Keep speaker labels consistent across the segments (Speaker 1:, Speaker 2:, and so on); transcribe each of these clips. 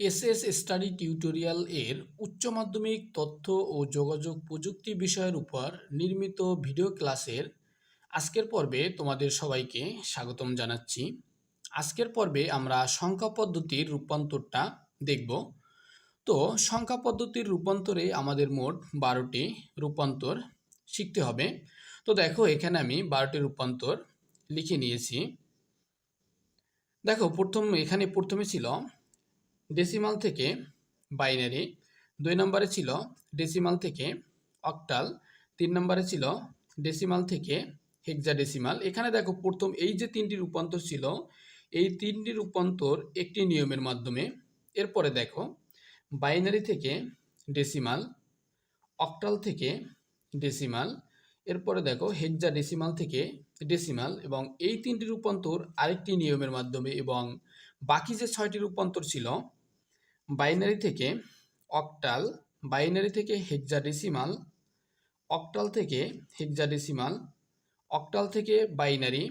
Speaker 1: SS study tutorial এর উচ্চ মাধ্যমিক তথ্য ও যোগাযোগ প্রযুক্তি বিষয়ের উপর নির্মিত ভিডিও ক্লাসের আজকের পর্বে তোমাদের সবাইকে স্বাগতম জানাচ্ছি। আজকের পর্বে আমরা সংখ্যা পদ্ধতির রূপান্তরটা দেখব। তো সংখ্যা পদ্ধতির রূপান্তরে আমাদের মোট 12টি রূপান্তর শিখতে হবে। তো দেখো এখানে আমি 12টি রূপান্তর লিখে নিয়েছি। দেখো প্রথমে ছিল ডেসিমাল থেকে বাইনারি, 2 নম্বরে ছিল ডেসিমাল থেকে অক্টাল, 3 নম্বরে ছিল ডেসিমাল থেকে হেক্সাডেসিমাল। এখানে দেখো প্রথম এই যে 3টি রূপান্তর ছিল, এই 3টি রূপান্তর একটি নিয়মের মাধ্যমে। এরপরে দেখো বাইনারি থেকে ডেসিমাল, অক্টাল থেকে ডেসিমাল, এরপরে দেখো হেক্সাডেসিমাল থেকে ডেসিমাল, এবং এই 3টি রূপান্তর আরেকটি নিয়মের মাধ্যমে। এবং বাকি যে 6টি রূপান্তর ছিল বাইনারি থেকে অক্টাল, বাইনারি থেকে হেক্সাডেসিমাল, অক্টাল থেকে হেক্সাডেসিমাল, অক্টাল থেকে বাইনারি,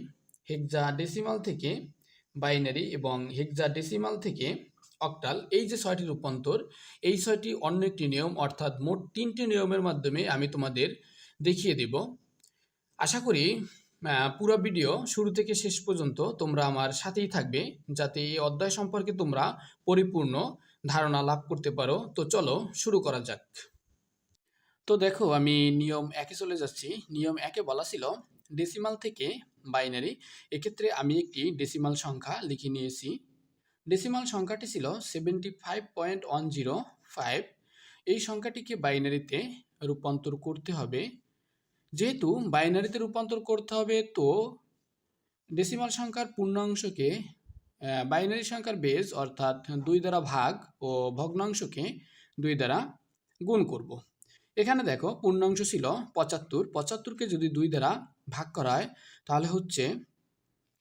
Speaker 1: হেক্সাডেসিমাল থেকে বাইনারি এবং হেক্সাডেসিমাল থেকে অক্টাল, এই যে 6টি রূপান্তর, এই 6টি অন্য একটি নিয়ম, অর্থাৎ মোট 3টি নিয়মের মাধ্যমে আমি তোমাদের দেখিয়ে দেব। আশা করি পুরো ভিডিও শুরু থেকে শেষ পর্যন্ত তোমরা আমার সাথেই থাকবে, যাতে এই অধ্যায় সম্পর্কে তোমরা পরিপূর্ণ ধারণা লাভ করতে পারো। তো চলো শুরু করা যাক। তো দেখো আমি নিয়ম 1-এ চলে যাচ্ছি। নিয়ম 1-এ বলা ছিল ডেসিমাল থেকে বাইনারি। এক্ষেত্রে আমি একটি ডেসিমাল সংখ্যা লিখে নিয়েছি। ডেসিমাল সংখ্যাটি ছিল 75.105। এই সংখ্যাটিকে বাইনারিতে রূপান্তর করতে হবে। যেহেতু বাইনারিতে রূপান্তর করতে হবে, তো ডেসিমাল সংখ্যার পূর্ণাংশকে বাইনারি সংখ্যার বেজ অর্থাৎ 2 দ্বারা ভাগ ও ভগ্নাংশকে 2 দ্বারা গুণ করব। এখানে দেখো পূর্ণাংশ ছিল 75, 75কে যদি 2 দ্বারা ভাগ করা হয় তাহলে হচ্ছে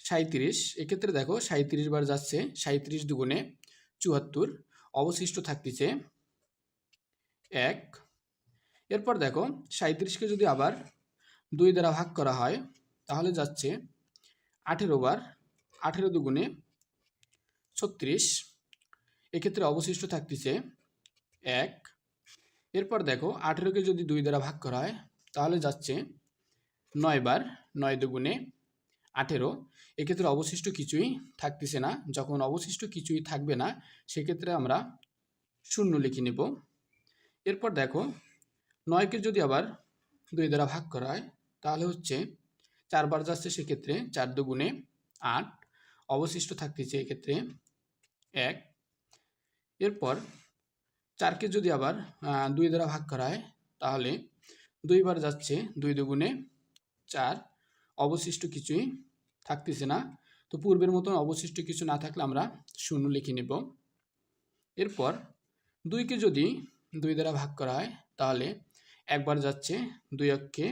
Speaker 1: 37। এক্ষেত্রে দেখো 37 বার যাচ্ছে, 37 দুগুণে 74, অবশিষ্ট থাকতেছে 1। এরপর দেখো 37কে যদি আবার 2 দ্বারা ভাগ করা হয় তাহলে যাচ্ছে 18 বার, 18 দুগুণে 36, এক্ষেত্রে অবশিষ্ট থাকতেছে 1। এরপর দেখো 18কে যদি 2 দ্বারা ভাগ করা হয় তাহলে যাচ্ছে 9 বার, 9 দুগুণে 18, এক্ষেত্রে অবশিষ্ট কিছুই থাকতেছে না। যখন অবশিষ্ট কিছুই থাকবে না সেক্ষেত্রে আমরা 0 লিখে নেব। এরপর দেখো 9কে যদি আবার 2 দ্বারা ভাগ করা হয় তাহলে হচ্ছে 4 বার যাচ্ছে, সেক্ষেত্রে 4 দুগুণে 8, অবশিষ্ট থাকতেছে এক্ষেত্রে 1। এরপর 4কে যদি আবার 2 দ্বারা ভাগ করা হয় তাহলে 2 বার যাচ্ছে, 2 দুগুণে 4, অবশিষ্ট কিছুই থাকতেছে না। তো পূর্বের মতন অবশিষ্ট কিছু না থাকলে আমরা 0 লিখে নেব। এরপর 2কে যদি 2 দ্বারা ভাগ করা হয় তাহলে 1 বার যাচ্ছে, 2 অক্ষে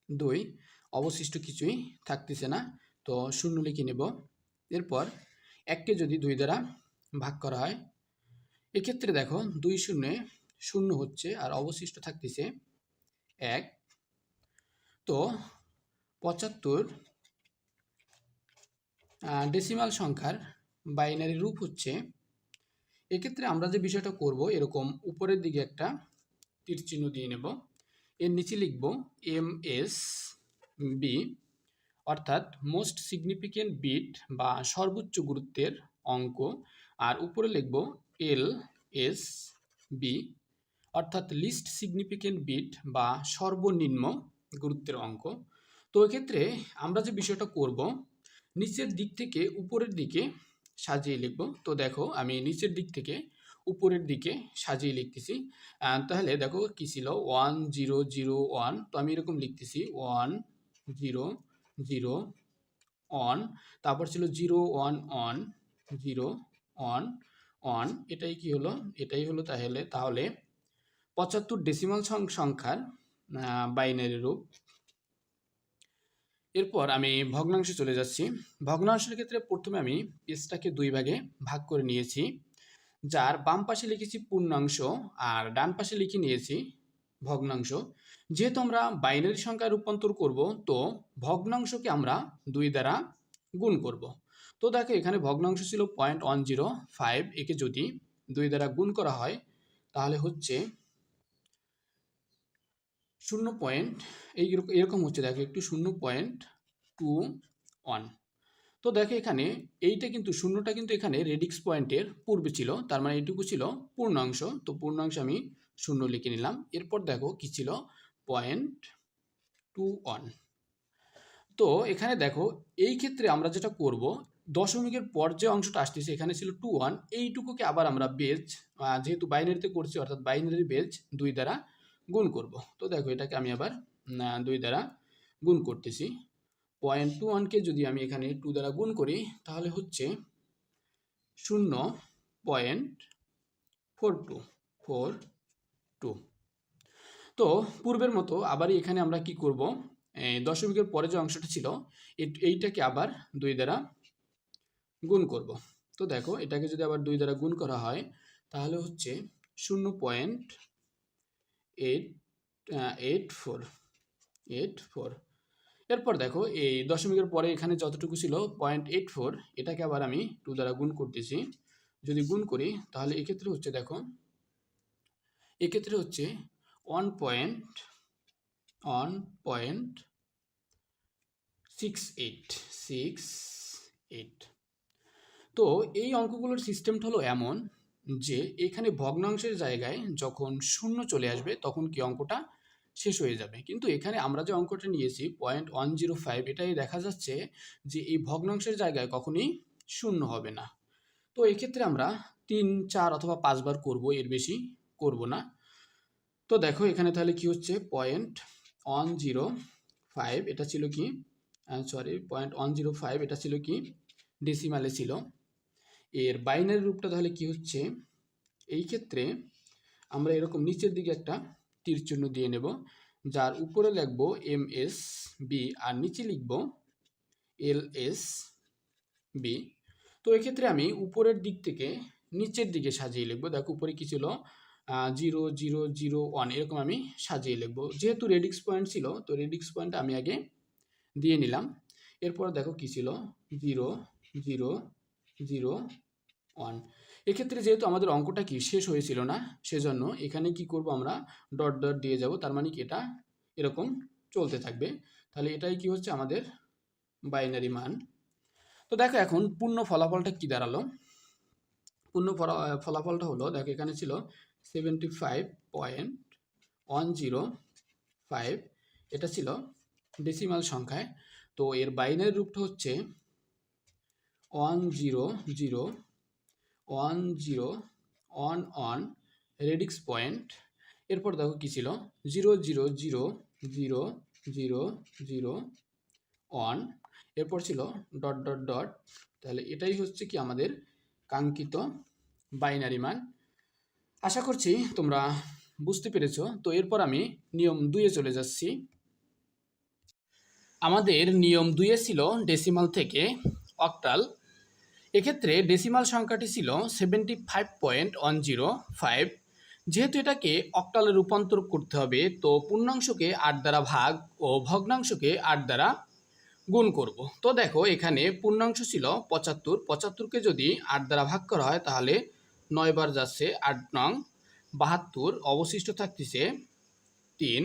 Speaker 1: 2, অবশিষ্ট কিছুই থাকতেছে না, তো 0 লিখে নেব। এরপর 1কে যদি 2 দ্বারা ভাগ করা হয় এক্ষেত্রে দেখো 2 শূন্যে 0 হচ্ছে আর অবশিষ্ট থাকতেছে 1। তো 75 ডেসিমাল সংখ্যার বাইনারি রূপ হচ্ছে, এক্ষেত্রে আমরা যে বিষয়টা করব, এরকম উপরের দিকে একটা তীর চিহ্ন দিয়ে নেব, এর নিচে লিখব MSB, অর্থাৎ মোস্ট সিগনিফিকেন্ট বিট বা সর্বোচ্চ গুরুত্বের অঙ্ক, আর উপরে লিখব LSB, অর্থাৎ লিস্ট সিগনিফিকেন্ট বিট বা সর্বনিম্ন গুরুত্বের অঙ্ক। তো এক্ষেত্রে আমরা যে বিষয়টা করব, নিচের দিক থেকে উপরের দিকে সাজিয়ে লিখব। তো দেখো আমি নিচের দিক থেকে উপরের দিকে সাজিয়ে লিখতেছি। তাহলে দেখো কি ছিল 1001, তো আমি এরকম লিখতেছি 1001, তারপর ছিল 011011, এটাই কি হলো, এটাই হলো তাহলে 75 ডেসিমাল সংখ্যার বাইনারি রূপ। এরপর আমি ভগ্নাংশে চলে যাচ্ছি। ভগ্নাংশের ক্ষেত্রে প্রথমে আমি পেজটাকে 2 ভাগে ভাগ করে নিয়েছি, যার বাম পাশে লিখেছি পূর্ণাংশ আর ডান পাশে লিখে নিয়েছি ভগ্নাংশ। যেহেতু আমরা বাইনারি সংখ্যা রূপান্তর করব, তো ভগ্নাংশকে আমরা 2 দ্বারা গুণ করব। তো দেখো এখানে ভগ্নাংশ ছিল 0.105, একে যদি 2 দ্বারা গুণ করা হয় তাহলে হচ্ছে 0. এরকম হচ্ছে, দেখো একটু 0.21। তো দেখো এখানে এইটা কিন্তু শূন্যটা কিন্তু এখানে রেডিক্স পয়েন্টের পূর্বে ছিল, তার মানে এইটুকু ছিল পূর্ণাংশ। তো পূর্ণাংশ আমি 0 লিখে নিলাম। এরপর দেখো কি ছিল 0.21। তো এখানে দেখো এই ক্ষেত্রে আমরা যেটা করব, দশমিকের পর যে অংশটা আসতেছে এখানে ছিল 21, এইটুকুকে আবার আমরা বেজ, যেহেতু বাইনারিতে করছি অর্থাৎ বাইনারি বেজ 2 দ্বারা গুণ করব। তো দেখো এটাকে আমি আবার 2 দ্বারা গুণ করতেছি। 0.21কে যদি আমি এখানে 2 দ্বারা গুণ করি তাহলে হচ্ছে 0.4242। তো পূর্বের মতো আবারই এখানে আমরা কি করব, দশমিকের পরে যে অংশটা ছিল এইটাকে আবার 2 দ্বারা গুণ করব। তো দেখো এটাকে যদি আবার 2 দ্বারা গুণ করা হয় তাহলে হচ্ছে 0.84। এরপর দেখো এই দশমিকের পরে এখানে যতটুকু ছিল 0.84, এটাকে আবার আমি 2 দ্বারা গুণ করতেছি। যদি গুণ করি তাহলে এক্ষেত্রে হচ্ছে, দেখো এক্ষেত্রে হচ্ছে 1.68। তো এই অঙ্কগুলোর সিস্টেমটা হলো এমন যে এখানে ভগ্নাংশের জায়গায় যখন 0 চলে আসবে তখন কি অঙ্কটা শেষ হয়ে যাবে। কিন্তু এখানে আমরা যে অঙ্কটা নিয়েছি 0.105, এটাই দেখা যাচ্ছে যে এই ভগ্নাংশের জায়গায় কখনোই 0 হবে না। তো এক্ষেত্রে আমরা 3, 4 অথবা 5 বার করব, এর বেশি করব না। তো দেখো এখানে তাহলে কি হচ্ছে 0.105, এটা ছিল কি 0.105, এটা ছিল কি ডেসিমালে ছিল। এর বাইনারি রূপটা তাহলে কি হচ্ছে, এই ক্ষেত্রে আমরা এরকম নিচের দিকে একটা তীর চিহ্ন দিয়ে নেব, যার উপরে লিখব MSB আর নিচে লিখব LSB। তো এক্ষেত্রে আমি উপরের দিক থেকে নিচের দিকে সাজিয়ে লিখব। দেখো উপরে কি ছিল 0.0.0.1, এরকম আমি সাজিয়ে লিখব। যেহেতু রেডিক্স পয়েন্ট ছিল তো রেডিক্স পয়েন্ট আমি আগে দিয়ে নিলাম। এরপর দেখো কি ছিল 0.0.0.1। এক্ষেত্রে যেহেতু আমাদের অঙ্কটা কি শেষ হয়েছিল না, সেজন্য এখানে কি করব, আমরা ডট ডট দিয়ে যাব, তার মানে কি এটা এরকম চলতে থাকবে। তাহলে এটাই কি হচ্ছে আমাদের বাইনারি মান। তো দেখো এখন পূর্ণ ফলাফলটা কি দাঁড়ালো। পূর্ণ ফলাফলটা হলো, দেখো এখানে ছিল 75.105, এটা ছিল ডেসিমাল সংখ্যায়। তো এর বাইনারি রূপটা হচ্ছে 1001011 রেডিক্স পয়েন্ট। এরপর দেখো কি ছিল 0.0.0.0.0.1, এরপর ছিল ডট ডট ডট। তাহলে এটাই হচ্ছে কি আমাদের কাঙ্ক্ষিত বাইনারি মান। আশা করছি তোমরা বুঝতে পেরেছো। তো এরপর আমি নিয়ম 2-এ চলে যাচ্ছি। আমাদের নিয়ম 2-এ ছিল ডেসিমাল থেকে অক্টাল। এক্ষেত্রে ডেসিমাল সংখ্যাটি ছিল 75.105। যেহেতু এটাকে অক্টালে রূপান্তর করতে হবে তো পূর্ণাংশকে 8 দ্বারা ভাগ ও ভগ্নাংশকে 8 দ্বারা গুণ করব। তো দেখো এখানে পূর্ণাংশ ছিল 75, 75কে যদি 8 দ্বারা ভাগ করা হয় তাহলে 9 বার যাচ্ছে 8 নং 72, অবশিষ্ট থাকতেছে 3।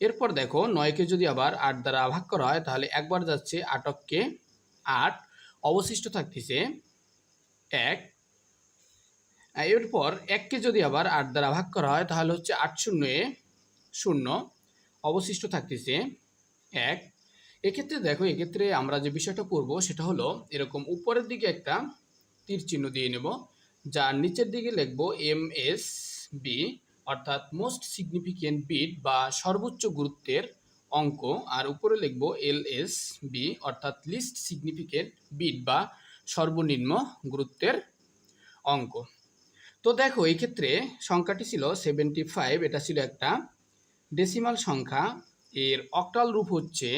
Speaker 1: এরপর দেখো 9কে যদি আবার 8 দ্বারা ভাগ করা হয় তাহলে একবার যাচ্ছে 8কে 8, অবশিষ্ট থাকতেছে 1। এরপর 1কে যদি আবার 8 দ্বারা ভাগ করা হয় তাহলে হচ্ছে 8 শূন্যে 0, অবশিষ্ট থাকতেছে 1। এক্ষেত্রে দেখো এক্ষেত্রে আমরা যে বিষয়টা করব সেটা হলো এরকম উপরের দিকে একটা তীর চিহ্ন দিয়ে নেব, যার নিচের দিকে লিখব MSB অর্থাৎ মোস্ট সিগনিফিকেন্ট বিট বা সর্বোচ্চ গুরুত্বের অঙ্ক, আর উপরে লিখব LSB অর্থাৎ লিস্ট সিগনিফিকেন্ট বিট বা সর্বনিম্ন গুরুত্বের অঙ্ক। তো দেখো এই ক্ষেত্রে সংখ্যাটি ছিল 75, এটা ছিল একটা ডেসিমাল সংখ্যা। এর অক্টাল রূপ হচ্ছে,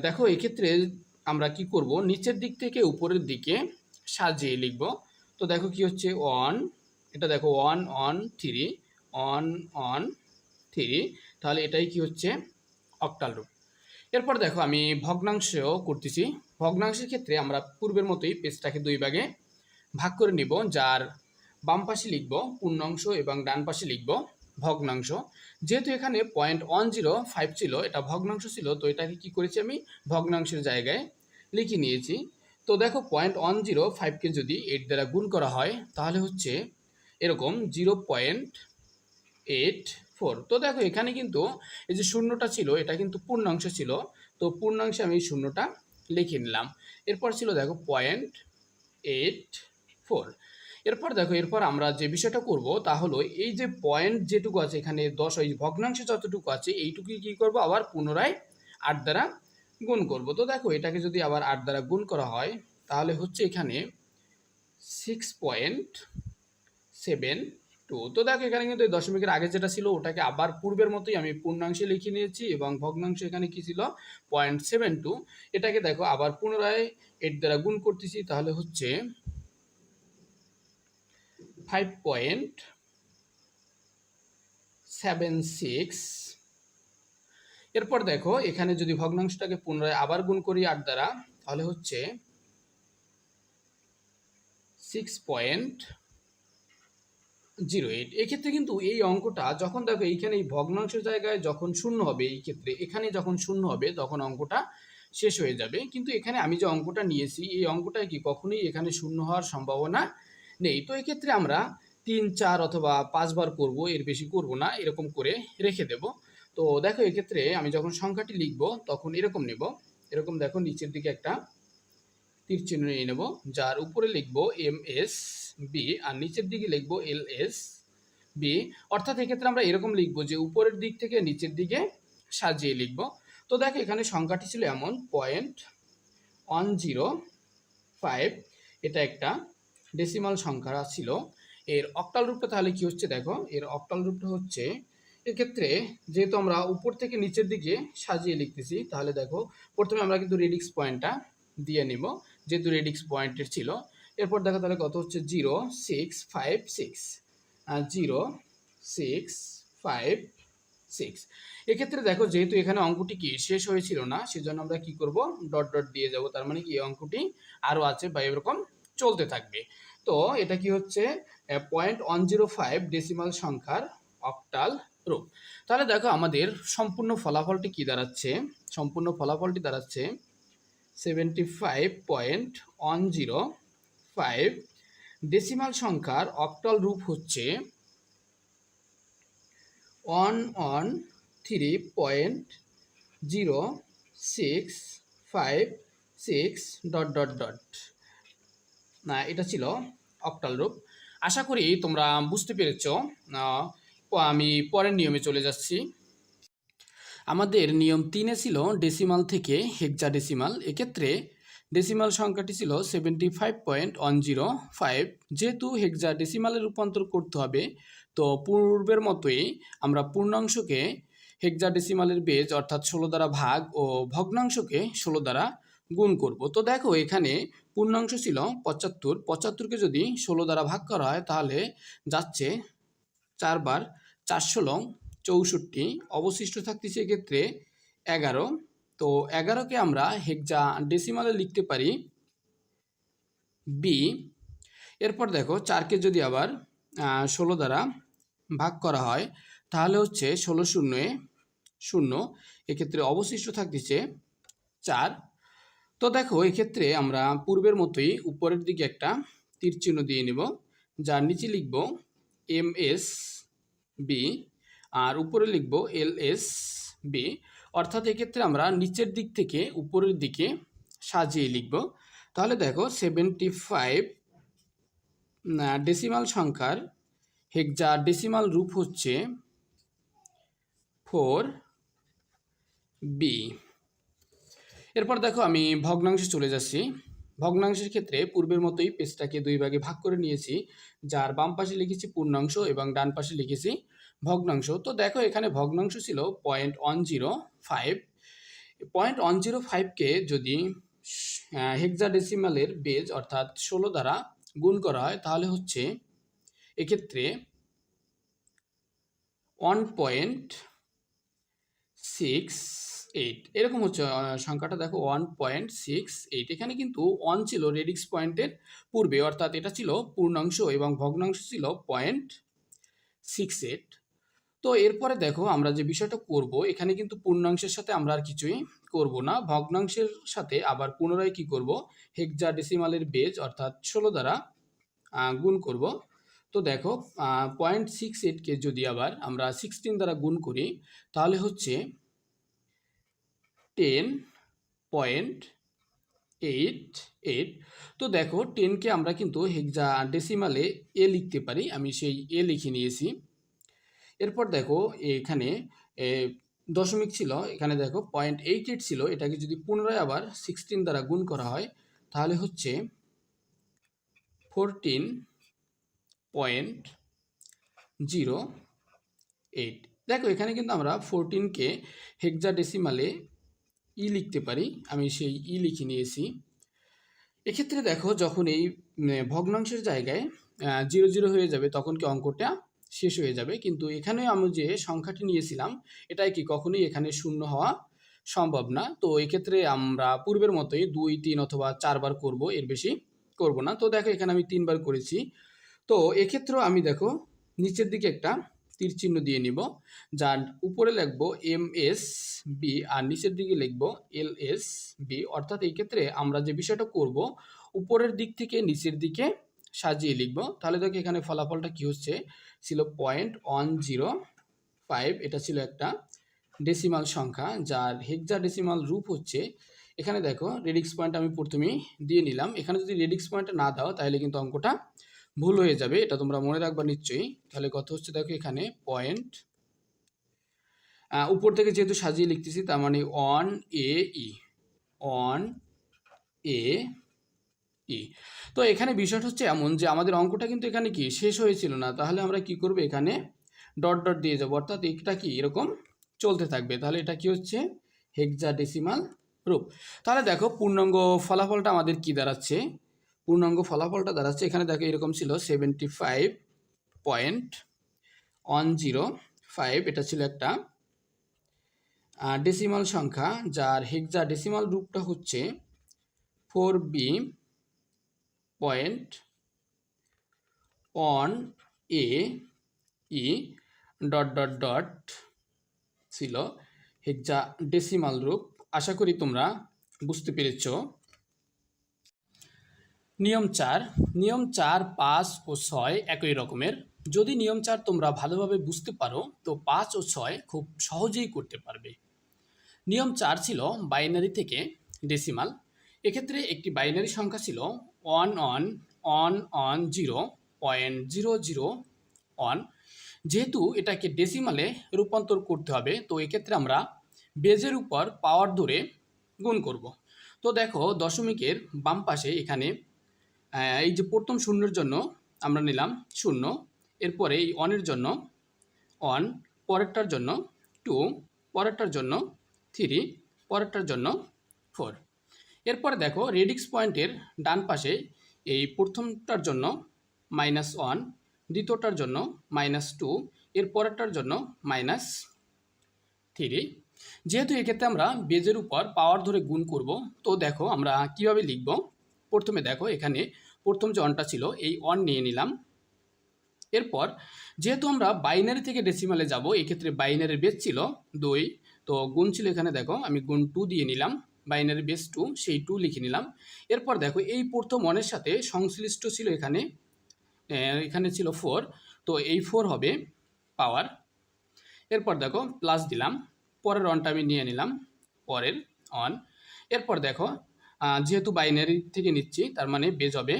Speaker 1: দেখো এক্ষেত্রে আমরা কি করব, নিচের দিক থেকে উপরের দিকে সাজিয়ে লিখব। তো দেখো কি হচ্ছে 1, এটা দেখো 1 1 3 1 1 3, তাহলে এটাই কি হচ্ছে অক্টাল রূপ। এরপর দেখো আমি ভগ্নাংশ করতেছি। ভগ্নাংশের ক্ষেত্রে আমরা পূর্বের মতোই পেজটাকে দুই ভাগে ভাগ করে নিব, যার বাম পাশে লিখব পূর্ণাংশ এবং ডান পাশে লিখব ভগ্নাংশ। যেহেতু এখানে 0.105 ছিল, এটা ভগ্নাংশ ছিল, তো এটাকে কি করেছি আমি ভগ্নাংশের জায়গায় লিখে নিয়েছি। তো দেখো 0.105কে যদি 8 দ্বারা গুণ করা হয় তাহলে হচ্ছে এরকম 0.84। তো দেখো এখানে কিন্তু এই যে শূন্যটা ছিল এটা কিন্তু পূর্ণাংশ ছিল, তো পূর্ণাংশে আমি শূন্যটা লিখে নিলাম। এরপর ছিল দেখো 0.84। এরপর আমরা যে বিষয়টা করব তা হলো এই যে পয়েন্ট যেটুকু আছে এখানে 10, ওই ভগ্নাংশে যতটুকু আছে এইটুকুই কি করব আবার পুনরায় 8 দ্বারা গুণ করব। তো দেখো এটাকে যদি আবার 8 দ্বারা গুণ করা হয় তাহলে হচ্ছে এখানে 6.72। তো দেখো এখানে কিন্তু এই দশমিকের আগে যেটা ছিল ওটাকে আবার পূর্বের মতোই আমি পূর্ণাংশে লিখে নিয়েছি এবং ভগ্নাংশ এখানে কি ছিল 0.72। এটাকে দেখো আবার পুনরায় 8 দ্বারা গুণ করতেছি, তাহলে হচ্ছে 5.76। এরপর দেখো এখানে যদি ভগ্নাংশটাকে পুনরায় আবার গুণ করি 8 দ্বারা তাহলে হচ্ছে 6.08। এক্ষেত্রে কিন্তু এই অঙ্কটা যখন দেখো এইখানে এই ভগ্নাংশের জায়গায় যখন শূন্য হবে, এই ক্ষেত্রে এখানে যখন শূন্য হবে তখন অঙ্কটা শেষ হয়ে যাবে। কিন্তু এখানে আমি যে অঙ্কটা নিয়েছি এই অঙ্কটায় কি কখনোই এখানে শূন্য হওয়ার সম্ভাবনা নেই। তো এক্ষেত্রে আমরা 3, 4 অথবা 5 বার করব, এর বেশি করব না, এরকম করে রেখে দেব। তো দেখো এক্ষেত্রে আমি যখন সংখ্যাটি লিখব তখন এরকম নেব, এরকম দেখো নিচের দিকে একটা তীর চিহ্ন নিয়ে নেব, যার উপরে লিখব MS বি আর নিচের দিকে লিখব LS বি। অর্থাৎ এক্ষেত্রে আমরা এরকম লিখব যে উপরের দিক থেকে নিচের দিকে সাজিয়ে লিখব। তো দেখো এখানে সংখ্যাটি ছিল এমন 0.105, এটা একটা ডেসিমাল সংখ্যা ছিল। এর অক্টাল রূপটা তাহলে কি হচ্ছে দেখো, এর অক্টাল রূপটা হচ্ছে এক্ষেত্রে যেহেতু আমরা উপর থেকে নিচের দিকে সাজিয়ে লিখতেছি তাহলে দেখো প্রথমে আমরা কিন্তু রেডিক্স পয়েন্টটা দিয়ে নিব যেহেতু রেডিক্স পয়েন্টের ছিল। এরপর দেখো তাহলে কত হচ্ছে 0.656, 0.656। এক্ষেত্রে দেখো যেহেতু এখানে অঙ্কটি কি শেষ হয়েছিল না সেজন্য আমরা কি করব ডট ডট দিয়ে যাব, তার মানে কি এই অঙ্কটি আরও আছে বা এরকম চলতে থাকবে। তো এটা কি হচ্ছে 0.105 ডেসিমাল সংখ্যার অক্টাল রূপ। তাহলে দেখো আমাদের সম্পূর্ণ ফলাফলটি কি দাঁড়াচ্ছে, সম্পূর্ণ ফলাফলটি দাঁড়াচ্ছে 75.105 ডেসিমাল সংখ্যার অক্টাল রূপ হচ্ছে 113.065 ডট ডট ডট। না, এটা ছিল অক্টাল রূপ। আশা করি তোমরা বুঝতে পেরেছ। আমি পরের নিয়মে চলে যাচ্ছি। আমাদের নিয়ম 3-এ ছিল ডেসিমাল থেকে হেক্সাডেসিমাল। এক্ষেত্রে ডেসিমাল সংখ্যাটি ছিল 75.105। যেহেতু হেক্সাডেসিমালে রূপান্তর করতে হবে তো পূর্বের মতোই আমরা পূর্ণাংশকে হেক্সাডেসিমালের বেজ অর্থাৎ 16 দ্বারা ভাগ ও ভগ্নাংশকে 16 দ্বারা গুণ করব। তো দেখো এখানে পূর্ণাংশ ছিল 75, 75কে যদি 16 দ্বারা ভাগ করা হয় তাহলে যাচ্ছে 4 বার 416, অবশিষ্ট থাকতেছে এক্ষেত্রে 11। তো 11কে আমরা হেক্সাডেসিমালে লিখতে পারি বি। এরপর দেখো 4কে যদি আবার 16 দ্বারা ভাগ করা হয় তাহলে হচ্ছে 16 শূন্যে 0, এক্ষেত্রে অবশিষ্ট থাকতেছে 4। তো দেখো এক্ষেত্রে আমরা পূর্বের মতোই উপরের দিকে একটা তীর চিহ্ন দিয়ে নেব, যার নিচে লিখব MS বি আর উপরে লিখব LS বি। অর্থাৎ এক্ষেত্রে আমরা নিচের দিক থেকে উপরের দিকে সাজিয়ে লিখব। তাহলে দেখো 75 ডেসিমাল সংখ্যার হেক্সাডেসিমাল রূপ হচ্ছে 4B। এরপর দেখো আমি ভগ্নাংশে চলে যাচ্ছি। ভগ্নাংশের ক্ষেত্রে পূর্বের মতোই পেজটাকে দুই ভাগে ভাগ করে নিয়েছি, যার বাম পাশে লিখেছি পূর্ণাংশ এবং ডান পাশে লিখেছি ভগ্নাংশ। তো দেখো এখানে ভগ্নাংশ ছিল 0.105। 0.105কে যদি হেক্সাডেসিমালের বেজ অর্থাৎ 16 দ্বারা গুণ করা হয় তাহলে হচ্ছে এক্ষেত্রে 1.6 এইট এরকম হচ্ছে সংখ্যাটা দেখো 1.68। এখানে কিন্তু 1 ছিল রেডিক্স পয়েন্টের পূর্বে, অর্থাৎ এটা ছিল পূর্ণাংশ এবং ভগ্নাংশ ছিল 0.68। তো এরপরে দেখো আমরা যে বিষয়টা করব, এখানে কিন্তু পূর্ণাংশের সাথে আমরা আর কিছুই করব না, ভগ্নাংশের সাথে আবার পুনরায় কি করব, হেক্সাডেসিমালের বেজ অর্থাৎ 16 দ্বারা গুণ করব। তো দেখো 0.68কে যদি আবার আমরা 16 দ্বারা গুণ করি তাহলে হচ্ছে 10.88। তো দেখো 10কে আমরা কিন্তু হেক্সাডেসিমালে এ লিখতে পারি, আমি সেই এ লিখে নিয়েছি। এরপর দেখো এখানে দশমিক ছিল, এখানে দেখো 0.88 ছিল, এটাকে যদি পুনরায় আবার 16 দ্বারা গুণ করা হয় তাহলে হচ্ছে 14.08। দেখো এখানে কিন্তু আমরা 14কে হেক্সাডেসিমালে ই লিখতে পারি, আমি সেই ই লিখে নিয়েছি। এক্ষেত্রে দেখো যখন এই ভগ্নাংশের জায়গায় 0 হয়ে যাবে তখন কি অঙ্কটা শেষ হয়ে যাবে, কিন্তু এখানে আমি যে সংখ্যাটি নিয়েছিলাম এটাই কি কখনোই এখানে শূন্য হওয়া সম্ভব না। তো এক্ষেত্রে আমরা পূর্বের মতোই 2, 3 অথবা 4 বার করব, এর বেশি করব না। তো দেখো এখানে আমি 3 বার করেছি। তো এক্ষেত্রেও আমি দেখো নিচের দিকে একটা তীর চিহ্ন দিয়ে নিব, যার উপরে লিখবো MSB আর নিচের দিকে লিখবো LSB। অর্থাৎ এই ক্ষেত্রে আমরা যে বিষয়টা করব উপরের দিক থেকে নিচের দিকে সাজিয়ে লিখব। তাহলে দেখো এখানে ফলাফলটা কি হচ্ছে, ছিল 0.105। এটা ছিল একটা ডেসিমাল সংখ্যা যার হেক্সাডেসিমাল রূপ হচ্ছে, এখানে দেখো রেডিক্স পয়েন্ট আমি প্রথমেই দিয়ে নিলাম। এখানে যদি রেডিক্স পয়েন্টটা না দাও তাহলে কিন্তু অঙ্কটা ভুল হয়ে যাবে, এটা তোমরা মনে রাখবা নিশ্চয়ই। তাহলে কত হচ্ছে দেখো এখানে পয়েন্ট, উপর থেকে যেহেতু সাজিয়ে লিখতেছি তার মানে 1AE 1AE। তো এখানে বিষয়টা হচ্ছে এমন যে আমাদের অঙ্কটা কিন্তু এখানে কি শেষ হয়েছিল না, তাহলে আমরা কি করব, এখানে ডট ডট দিয়ে যাবো, অর্থাৎ এটা কি এরকম চলতে থাকবে। তাহলে এটা কি হচ্ছে হেক্সাডেসিমাল রূপ। তাহলে দেখো পূর্ণাঙ্গ ফলাফলটা আমাদের কি দাঁড়াচ্ছে, পূর্ণাঙ্গ ফলাফলটা দাঁড়াচ্ছে এখানে দেখো এরকম ছিল 75.105। এটা ছিল একটা ডেসিমাল সংখ্যা যার হেক্সাডেসিমাল রূপটা হচ্ছে 4B.1AE ডট ডট ডট ছিল হেক্সাডেসিমাল রূপ। আশা করি তোমরা বুঝতে পেরেছ। নিয়ম 4, নিয়ম 4, 5 ও 6 একই রকমের। যদি নিয়ম 4 তোমরা ভালোভাবে বুঝতে পারো তো 5 ও 6 খুব সহজেই করতে পারবে। নিয়ম 4 ছিল বাইনারি থেকে ডেসিমাল। এক্ষেত্রে একটি বাইনারি সংখ্যা ছিল 11.0.001। যেহেতু এটাকে ডেসিমালে রূপান্তর করতে হবে তো এক্ষেত্রে আমরা বেজের উপর পাওয়ার ধরে গুণ করব। তো দেখো দশমিকের বাম পাশে এখানে এই যে প্রথম শূন্যের জন্য আমরা নিলাম 0, এরপরে এই অনের জন্য 1, পরেরটার জন্য 2, পরেরটার জন্য 3, পরেরটার জন্য 4। এরপরে দেখো রেডিক্স পয়েন্টের ডান পাশে এই প্রথমটার জন্য -1, দ্বিতীয়টার জন্য -2, এর পরেরটার জন্য -3। যেহেতু এক্ষেত্রে আমরা বেজের উপর পাওয়ার ধরে গুণ করব তো দেখো আমরা কিভাবে লিখব। প্রথমে দেখো এখানে প্রথম যে অনটা ছিল এই অন নিয়ে নিলাম। এরপর যেহেতু আমরা বাইনারি থেকে ডেসিমালে যাব, এক্ষেত্রে বাইনারির বেস ছিল 2, তো গুণ ছিল এখানে দেখো আমি গুণ 2 দিয়ে নিলাম, বাইনারি বেস 2, সেই 2 লিখে নিলাম। এরপর দেখো এই প্রথম অনের সাথে সংশ্লিষ্ট ছিল এখানে এখানে ছিল 4, তো এই 4 হবে পাওয়ার। এরপর দেখো প্লাস দিলাম, পরের অনটা আমি নিয়ে নিলাম, পরের অন। এরপর দেখো যেহেতু বাইনারি থেকে নিচ্ছি তার মানে বেজ হবে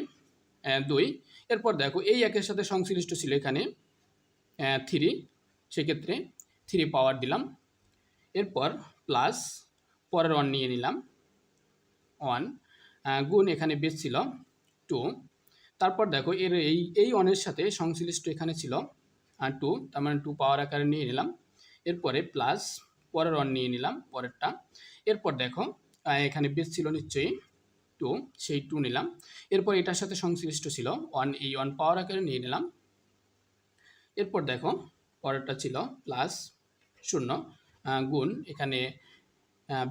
Speaker 1: 2। এরপর দেখো এই একের সাথে সংশ্লিষ্ট ছিল এখানে 3, সেক্ষেত্রে 3 পাওয়ার দিলাম। এরপর প্লাস পরের অন নিয়ে নিলাম 1, গুণ এখানে বেজ ছিল 2। তারপর দেখো এর এই অনের সাথে সংশ্লিষ্ট এখানে ছিল 2, তার মানে 2 পাওয়ার আকারে নিয়ে নিলাম। এরপরে প্লাস পরের অন নিয়ে নিলাম পরেরটা। এরপর দেখো এখানে বেস ছিল নিশ্চয়ই 2, সেই 2 নিলাম। এরপর এটার সাথে সংশ্লিষ্ট ছিল 1, এই 1 পাওয়ার আকারে নিয়ে নিলাম। এরপর দেখো পরেরটা ছিল প্লাস 0, গুণ এখানে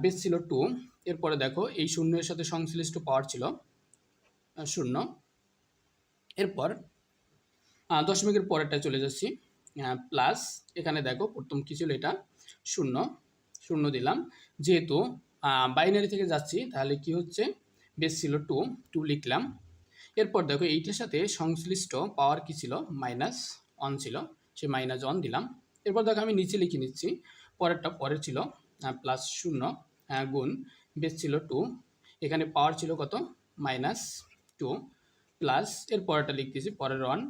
Speaker 1: বেস ছিল 2। এরপরে দেখো এই শূন্যের সাথে সংশ্লিষ্ট পাওয়ার ছিল 0। এরপর দশমিকের পরেরটা চলে যাচ্ছি, প্লাস এখানে দেখো প্রথম কী ছিল, এটা 0 0 দিলাম। যেহেতু বাইনারি থেকে যাচ্ছি তাহলে কি হচ্ছে, বেস ছিল 2 2 লিখলাম। এরপর দেখো এইটার সাথে সংশ্লিষ্ট পাওয়ার কি ছিল, -1 ছিল, সে -1 দিলাম। এরপর দেখো আমি নিচে লিখে নিচ্ছি, পরেরটা পরে ছিল +0 গুণ বেস ছিল 2, এখানে পাওয়ার ছিল কত, -2 প্লাস এর পরেরটা লিখতেছি পরের 1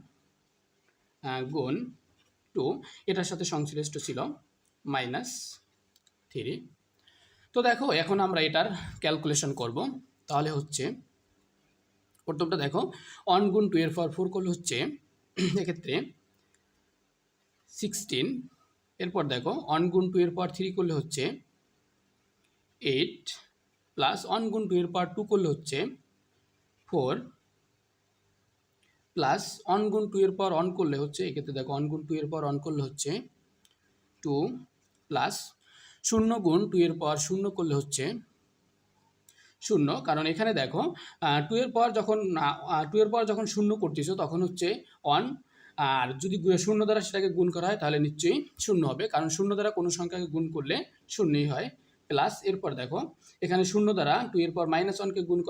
Speaker 1: গুণ 2, এটার সাথে সংশ্লিষ্ট ছিল -3। তো দেখো এখন আমরা এটার ক্যালকুলেশন করব। তাহলে হচ্ছে প্রথমটা দেখো 1 গুণ 2 এর পাওয়ার 4 করলে হচ্ছে এক্ষেত্রে 16। এরপর দেখো 1 গুণ 2 এর পাওয়ার 3 করলে হচ্ছে 8 প্লাস 1 গুণ 2 এর পাওয়ার 2 করলে হচ্ছে 4 প্লাস 1 গুণ 2 এর পাওয়ার 1 করলে হচ্ছে, এক্ষেত্রে দেখো 1 গুণ 2 এর পাওয়ার 1 করলে হচ্ছে 2 প্লাস 0 গুণ 2 এর পাওয়ার 0 করলে হচ্ছে 0, কারণ এখানে দেখো 2 এর পাওয়ার যখন 0 করতেছো তখন হচ্ছে 1, আর যদি 0 দ্বারা সেটাকে গুণ করা হয় তাহলে নিশ্চয়ই 0 হবে, কারণ 0 দ্বারা কোনো সংখ্যাকে গুণ করলে 0ই হয়। প্লাস এরপর দেখো এখানে 0 দ্বারা 2 এর পাওয়ার -1কে গুণ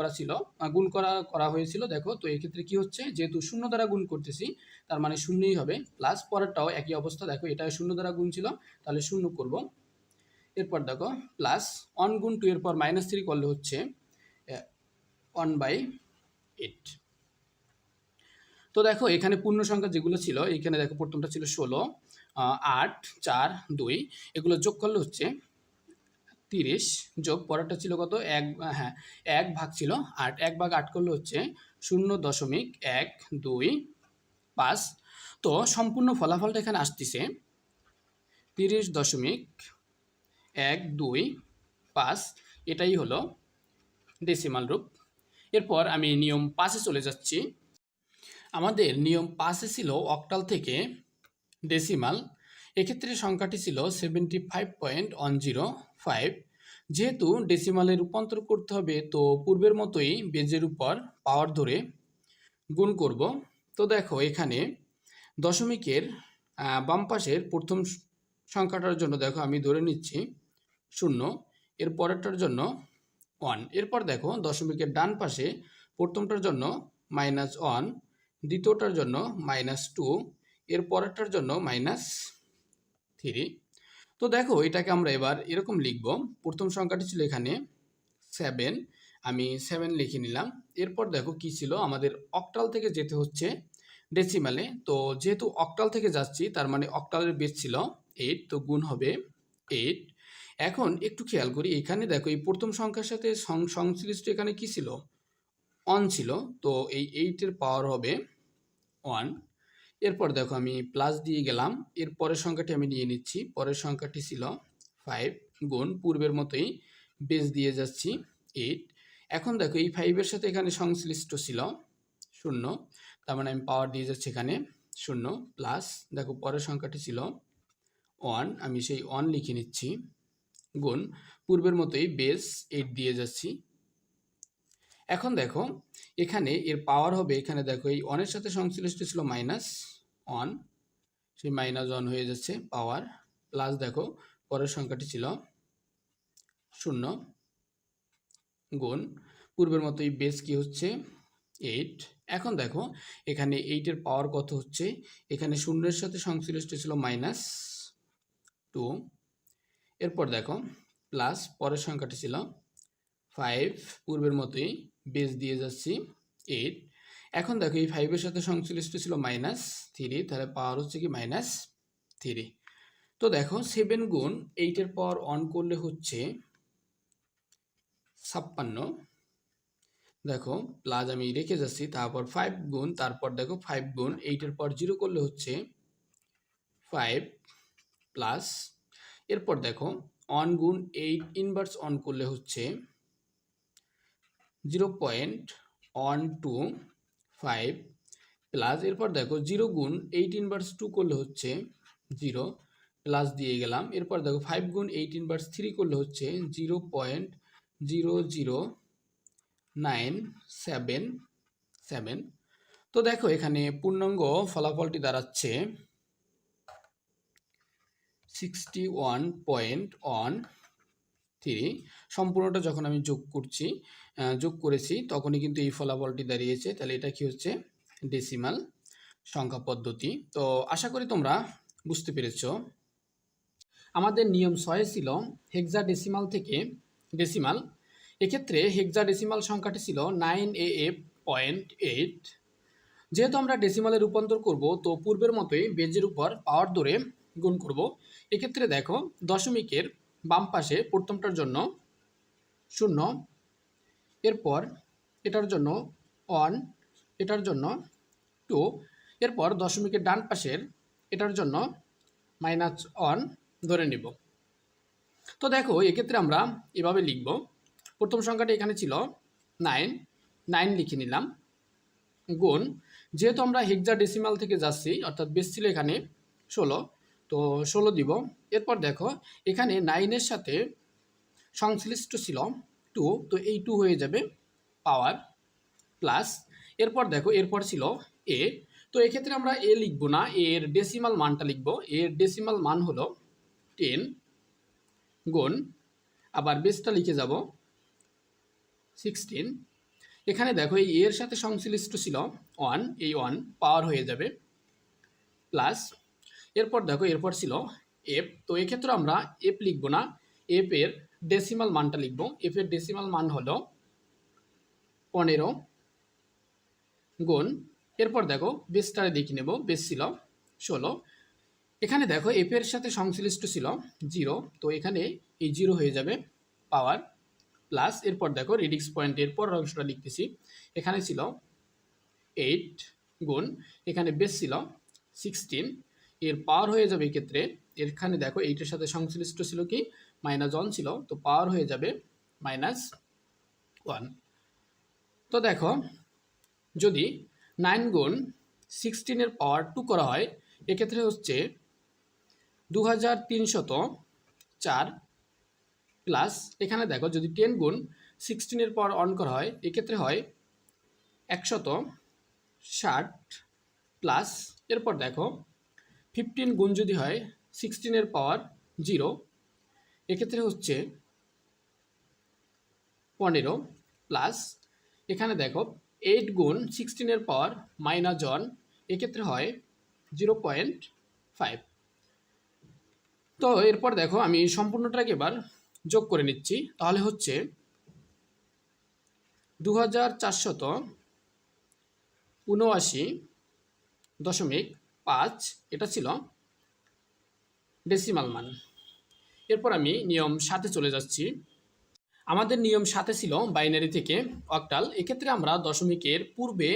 Speaker 1: করা হয়েছিল দেখো, তো এক্ষেত্রে কি হচ্ছে, যেহেতু 0 দ্বারা গুণ করতেছি তার মানে 0ই হবে। প্লাস পরেরটাও একই অবস্থা, দেখো এটা 0 দ্বারা গুণ ছিল তাহলে 0 করব। এরপর দেখো প্লাস 1 গুণ 2 এর পাওয়ার -3 করলে হচ্ছে 1/8। তো দেখো এখানে পূর্ণ সংখ্যা যেগুলো ছিল, এখানে দেখো প্রথমটা ছিল 16, 8 4 2, এগুলো যোগ করলে হচ্ছে 30, যোগ পরেরটা ছিল কত, 1 ভাগ ছিল 8, 1 ভাগ 8 করলে হচ্ছে 0.125। তো সম্পূর্ণ ফলাফলটা এখানে আসতেছে 30.125, এটাই হলো ডেসিমাল রূপ। এরপর আমি নিয়ম 5-এ চলে যাচ্ছি। আমাদের নিয়ম 5-এ ছিল অক্টাল থেকে ডেসিমাল, এক্ষেত্রে সংখ্যাটি ছিল 75.105। যেহেতু ডেসিমালে রূপান্তর করতে হবে তো পূর্বের মতোই বেজের উপর পাওয়ার ধরে গুণ করব। তো দেখো এখানে দশমিকের বাম পাশের প্রথম সংখ্যাটার জন্য দেখো আমি ধরে নিচ্ছি 0, এর পরেরটার জন্য 1। এরপর দেখো দশমিকের ডান পাশে প্রথমটার জন্য -1, দ্বিতীয়টার জন্য -2, এর পরেরটার জন্য -3। তো দেখো এটাকে আমরা এবার এরকম লিখব, প্রথম সংখ্যাটি ছিল এখানে 7, আমি 7 লিখে নিলাম। এরপর দেখো কি ছিল, আমাদের অক্টাল থেকে যেতে হচ্ছে ডেসিমালে, তো যেহেতু অক্টাল থেকে যাচ্ছি তার মানে অক্টালের বেস ছিল 8, তো গুণ হবে 8। এখন একটু খেয়াল করি, এখানে দেখো এই প্রথম সংখ্যার সাথে সংশ্লিষ্ট এখানে কি ছিল, 1 ছিল, তো এই 8-এর পাওয়ার হবে 1। এরপর দেখো আমি প্লাস দিয়ে গেলাম, এর পরের সংখ্যাটি আমি নিয়ে নিচ্ছি, পরের সংখ্যাটি ছিল 5 গুণ পূর্বের মতোই বেস দিয়ে যাচ্ছি 8। এখন দেখো এই 5-এর সাথে এখানে সংশ্লিষ্ট ছিল 0, তার মানে আমি পাওয়ার দিয়ে যাচ্ছি এখানে 0, প্লাস দেখো পরের সংখ্যাটি ছিল 1, আমি সেই 1 লিখে নিচ্ছি, গুণ পূর্বের মতোই বেস 8 দিয়ে যাচ্ছি। এখন দেখো এখানে এর পাওয়ার হবে, এখানে দেখো এই 1-এর সাথে সংশ্লিষ্ট ছিল -1, সেই -1 হয়ে যাচ্ছে পাওয়ার, প্লাস দেখো পরের সংখ্যাটি ছিল 0, গুণ পূর্বের মতোই বেস কি হচ্ছে 8। এখন দেখো এখানে 8-এর পাওয়ার কত হচ্ছে, এখানে 0-এর সাথে সংশ্লিষ্ট ছিল -2, এরপর দেখো প্লাস পরের সংখ্যাটি ছিল 5, পূর্বের মতোই বেস দিয়ে যাচ্ছি 8। এখন দেখো এই 5-এর সাথে সংশ্লিষ্ট ছিল -3, তাহলে পাওয়ার হচ্ছে কি -3। তো দেখো 7 গুণ 8-এর পাওয়ার 1 করলে হচ্ছে 56, দেখো প্লাস আমি রেখে যাচ্ছি, তারপর 5 গুণ, তারপর দেখো 5 গুণ 8-এর পাওয়ার 0 করলে হচ্ছে 5 প্লাস, এরপর দেখো 1 গুণ 8 ইনভার্স 1 করলে হচ্ছে 0.125 প্লাস, এরপর দেখো 0 গুণ 8 ইনভার্স 2 করলে হচ্ছে 0, প্লাস দিয়ে গেলাম। এরপর দেখো 5 গুণ 8 ইনভার্স 3 করলে হচ্ছে 0.00977। তো দেখো এখানে পূর্ণাঙ্গ ফলাফলটি দাঁড়াচ্ছে 61.13। সম্পূর্ণটা যখন আমি যোগ করেছি তখনই কিন্তু এই ফলাফলটি দাঁড়িয়েছে। তাহলে এটা কি হচ্ছে? ডেসিমাল সংখ্যা পদ্ধতি। তো আশা করি তোমরা বুঝতে পেরেছো। আমাদের নিয়ম 6 ছিল হেক্সাডেসিমাল থেকে ডেসিমাল। এক্ষেত্রে হেক্সাডেসিমাল সংখ্যাটি ছিল 9AF.8। যেহেতু আমরা ডেসিমালে রূপান্তর করব, তো পূর্বের মতোই বেজের উপর পাওয়ার ধরে গুণ করব। এক্ষেত্রে দেখো দশমিকের বাম পাশে প্রথমটার জন্য 0, এরপর এটার জন্য 1, এটার জন্য 2, এরপর দশমিকের ডান পাশের এটার জন্য -1 ধরে নিব। তো দেখো এক্ষেত্রে আমরা এভাবে লিখব। প্রথম সংখ্যাটি এখানে ছিল 9 লিখে নিলাম, গুণ, যেহেতু আমরা হেক্সাডেসিমাল থেকে যাচ্ছি অর্থাৎ বেস ছিল এখানে 16, তো 16 দিব। এরপর দেখো এখানে 9-এর সাথে সংশ্লিষ্ট ছিল 2, তো এই 2 হয়ে যাবে পাওয়ার প্লাস। এরপর দেখো এরপর ছিল এ, তো এক্ষেত্রে আমরা এ লিখব না, এর ডেসিমাল মানটা লিখব। এর ডেসিমাল মান হলো 10 গুণ, আবার বেসটা লিখে যাব 16। এখানে দেখো এই এর সাথে সংশ্লিষ্ট ছিল 1, এই 1 পাওয়ার হয়ে যাবে প্লাস। এরপর দেখো এরপর ছিল এফ, তো এক্ষেত্রে আমরা এফ লিখব না, এফ এর ডেসিমাল মানটা লিখব। এফ এর ডেসিমাল মান হলো 15 গুণ, এরপর দেখো বেসটারে দেখে নেব, বেস ছিল 16। এখানে দেখো এফ এর সাথে সংশ্লিষ্ট ছিল 0, তো এখানে এই 0 হয়ে যাবে পাওয়ার প্লাস। এরপর দেখো রেডিক্স পয়েন্টের পরের অংশটা লিখতেছি। এখানে ছিল 8 গুণ, এখানে বেস ছিল 16, এর পাওয়ার হয়ে যাবে এক্ষেত্রে। এখানে দেখো 8-এর সাথে সংশ্লিষ্ট ছিল কি -1 ছিল, তো পাওয়ার হয়ে যাবে -1। তো দেখো যদি 9 গুণ 16-এর পাওয়ার 2 করা হয়, এক্ষেত্রে হচ্ছে 2304 প্লাস। এখানে দেখো যদি 10 গুণ 16-এর পাওয়ার 1 করা হয়, এক্ষেত্রে হয় 160 প্লাস। এরপর দেখো 15 গুণ যদি হয় 16-এর পাওয়ার 0, এক্ষেত্রে হচ্ছে 15 প্লাস। এখানে দেখো 8 গুণ 16-এর পাওয়ার -1, এক্ষেত্রে হয় 0.5। তো এরপর দেখো আমি সম্পূর্ণটাকে এবার যোগ করে নিচ্ছি। তাহলে হচ্ছে 2479.5, এটা ছিল ডেসিমাল মান। এরপর আমি নিয়ম 7-এ চলে যাচ্ছি। আমাদের নিয়ম 7-এ ছিল বাইনারি থেকে অক্টাল। এক্ষেত্রে আমরা দশমিকের পূর্বে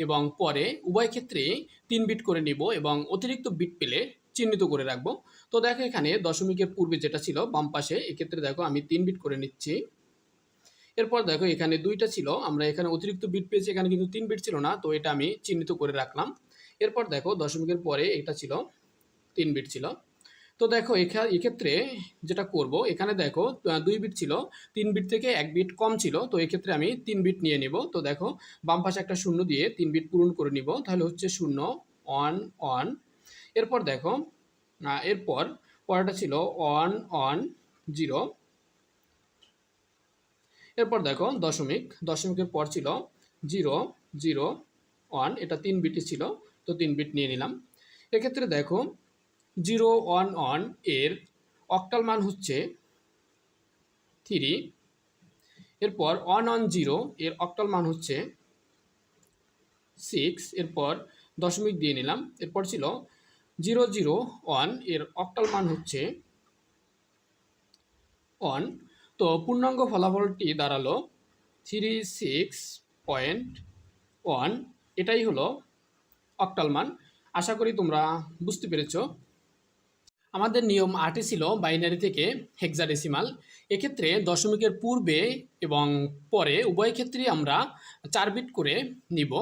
Speaker 1: এবং পরে উভয় ক্ষেত্রে 3 বিট করে নিব এবং অতিরিক্ত বিট পেলে চিহ্নিত করে রাখবো। তো দেখো এখানে দশমিকের পূর্বে যেটা ছিল বাম পাশে, এক্ষেত্রে দেখো আমি 3 বিট করে নিচ্ছি। এরপর দেখো এখানে 2টা ছিল, আমরা এখানে অতিরিক্ত বিট পেয়েছি, এখানে কিন্তু 3 বিট ছিল না, তো এটা আমি চিহ্নিত করে রাখলাম। এরপর দেখো দশমিকের পরে এটা ছিল 3 বিট ছিল। তো দেখো এক্ষেত্রে যেটা করব, এখানে দেখো 2 বিট ছিল, 3 বিট থেকে 1 বিট কম ছিল, তো এক্ষেত্রে আমি 3 বিট নিয়ে নিব। তো দেখো বাম পাশে একটা 0 দিয়ে 3 বিট পূরণ করে নিব, তাহলে হচ্ছে 0 1 1। এরপর দেখো এরপর পরেরটা ছিল 1 1 0। এরপর দেখো দশমিকের পর ছিল 0 0 1, এটা 3 বিটই ছিল, তো 3 বিট নিয়ে নিলাম। এক্ষেত্রে দেখো 0 1 1 এর অক্টাল মান হচ্ছে 3। এরপর 1 1 0 এর অক্টাল মান হচ্ছে 6। এরপর দশমিক দিয়ে নিলাম। এরপর ছিল 0 0 1 এর অক্টাল মান হচ্ছে 1। তো পূর্ণাঙ্গ ফলাফলটি দাঁড়ালো 36.1, এটাই হলো অক্টাল মান। আশা করি তোমরা বুঝতে পেরেছো। আমাদের নিয়ম 8-এ ছিল বাইনারি থেকে হেক্সাডেসিমাল। এক্ষেত্রে দশমিকের পূর্বে এবং পরে উভয় ক্ষেত্রেই আমরা 4 বিট করে নিব।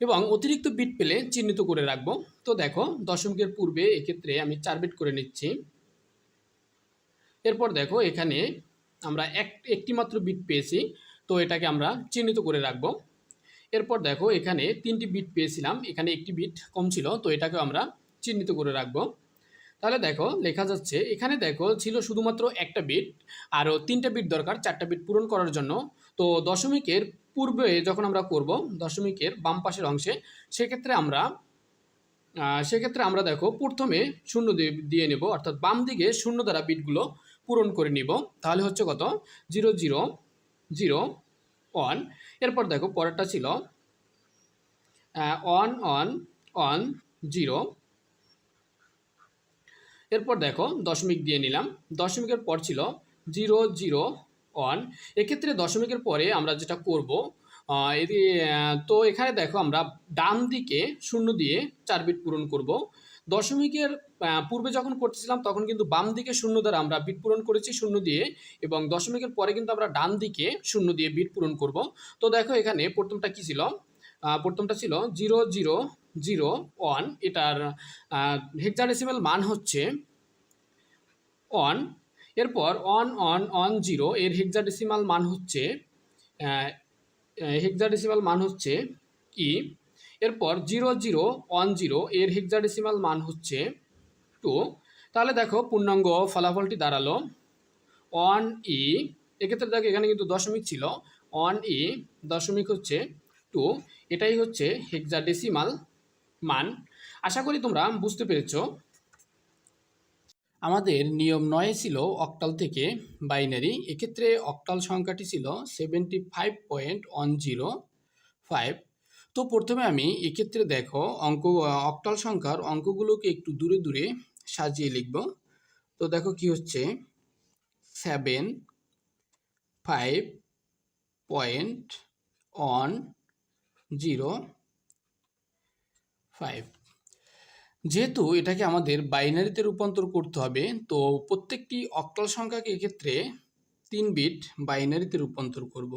Speaker 1: এবং অতিরিক্ত বিট পেলে চিহ্নিত করে রাখবো। তো দেখো দশমিকের পূর্বে এক্ষেত্রে আমি 4 বিট করে নিচ্ছি। এরপর দেখো এখানে আমরা একটি মাত্র বিট পেয়েছি, তো এটাকে আমরা চিহ্নিত করে রাখবো। এরপর দেখো এখানে 3টি বিট পেয়েছিলাম, এখানে একটি বিট কম ছিল, তো এটাকে আমরা চিহ্নিত করে রাখবো। তাহলে দেখো লেখা যাচ্ছে, এখানে দেখো ছিল শুধুমাত্র একটা বিট, আরও 3টা বিট দরকার 4টা বিট পূরণ করার জন্য। তো দশমিকের পূর্বে যখন আমরা করব দশমিকের বাম পাশের অংশে, সেক্ষেত্রে আমরা দেখো প্রথমে শূন্য দিয়ে নেব, অর্থাৎ বাম দিকে শূন্য দ্বারা বিটগুলো পূরণ করে নিব। তাহলে হচ্ছে কত, 0 0 0 1। এরপর দেখো পরেরটা ছিল 1 1 1 0। এরপর দেখো দশমিক দিয়ে নিলাম, দশমিকের পর ছিল 0 0 1। এক্ষেত্রে দশমিকের পরে আমরা যেটা করব, তো এখানে দেখো আমরা ডান দিকে শূন্য দিয়ে 4 বিট পূরণ করব। দশমিকের পূর্বে যখন করতেছিলাম তখন কিন্তু বাম দিকে শূন্য দ্বারা আমরা বিট পূরণ করেছি শূন্য দিয়ে, এবং দশমিকের পরে কিন্তু আমরা ডান দিকে শূন্য দিয়ে বিট পূরণ করব। তো দেখো এখানে প্রথমটা কি ছিল, প্রথমটা ছিল 0 0 0 1। এটার হেক্সাডেসিমাল মান হচ্ছে 1। এরপর 1 1 1 0 এর হেক্সাডেসিমাল মান হচ্ছে কি। এরপর 0 0 1 0 এর হেক্সাডেসিমাল মান হচ্ছে 2। তাহলে দেখো পূর্ণাঙ্গ ফলাফলটি দাঁড়ালো 1e। এক্ষেত্রে দেখো এখানে কিন্তু দশমিক ছিল, 1e দশমিক হচ্ছে 2। এটাই হচ্ছে হেক্সাডেসিমাল মান। আশা করি তোমরা বুঝতে পেরেছো। আমাদের নিয়ম 9 ছিল অক্টাল থেকে বাইনারি। এক্ষেত্রে অক্টাল সংখ্যাটি ছিল 75.105। তো প্রথমে আমি এক্ষেত্রে দেখো অক্টাল সংখ্যার অঙ্কগুলোকে একটু দূরে দূরে সাজিয়ে লিখব। তো দেখো কি হচ্ছে, 75.105। যেহেতু এটাকে আমাদের বাইনারিতে রূপান্তর করতে হবে, তো প্রত্যেকটি অক্টাল সংখ্যাকে এক্ষেত্রে 3 বিট বাইনারিতে রূপান্তর করব।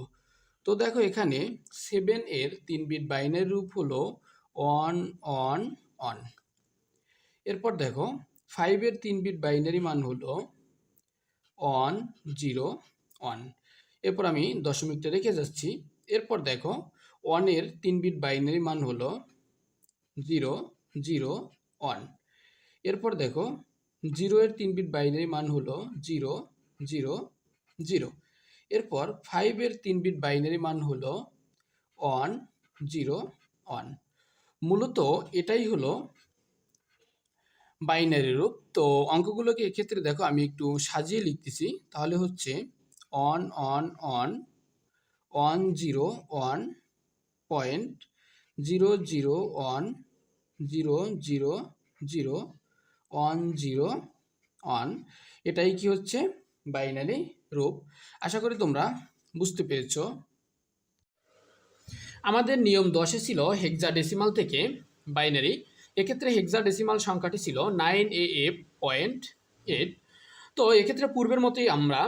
Speaker 1: তো দেখো এখানে 7 এর 3 বিট বাইনারি রূপ হলো 1 1 1। এরপর দেখো 5 এর 3 বিট বাইনারি মান হলো 1 0 1। এরপর আমি দশমিকটা রেখে যাচ্ছি। এরপর দেখো 1 এর 3 বিট বাইনারি মান হলো 0 0 1। এরপর দেখো 0 এর 3 বিট বাইনারি মান হলো 0 0 0। এরপর 5 এর 3 বিট বাইনারি মান হলো 1 0 1। মূলত এটাই হলো বাইনারি রূপ। তো অঙ্কগুলোকে এক্ষেত্রে দেখো আমি একটু সাজিয়ে লিখতেছি। তাহলে হচ্ছে 1 1 1 1 0 1 পয়েন্ট 0 0 1 0 0 0 1 0 1। এটাই কি হচ্ছে বাইনারি রূপ। আশা করি তোমরা বুঝতে পেরেছ। আমাদের নিয়ম 10 ছিল হেক্সাডেসিমাল থেকে বাইনারি। এক্ষেত্রে হেক্সাডেসিমাল সংখ্যাটি ছিল 9AF.8। তো এক্ষেত্রে পূর্বের মতোই আমরা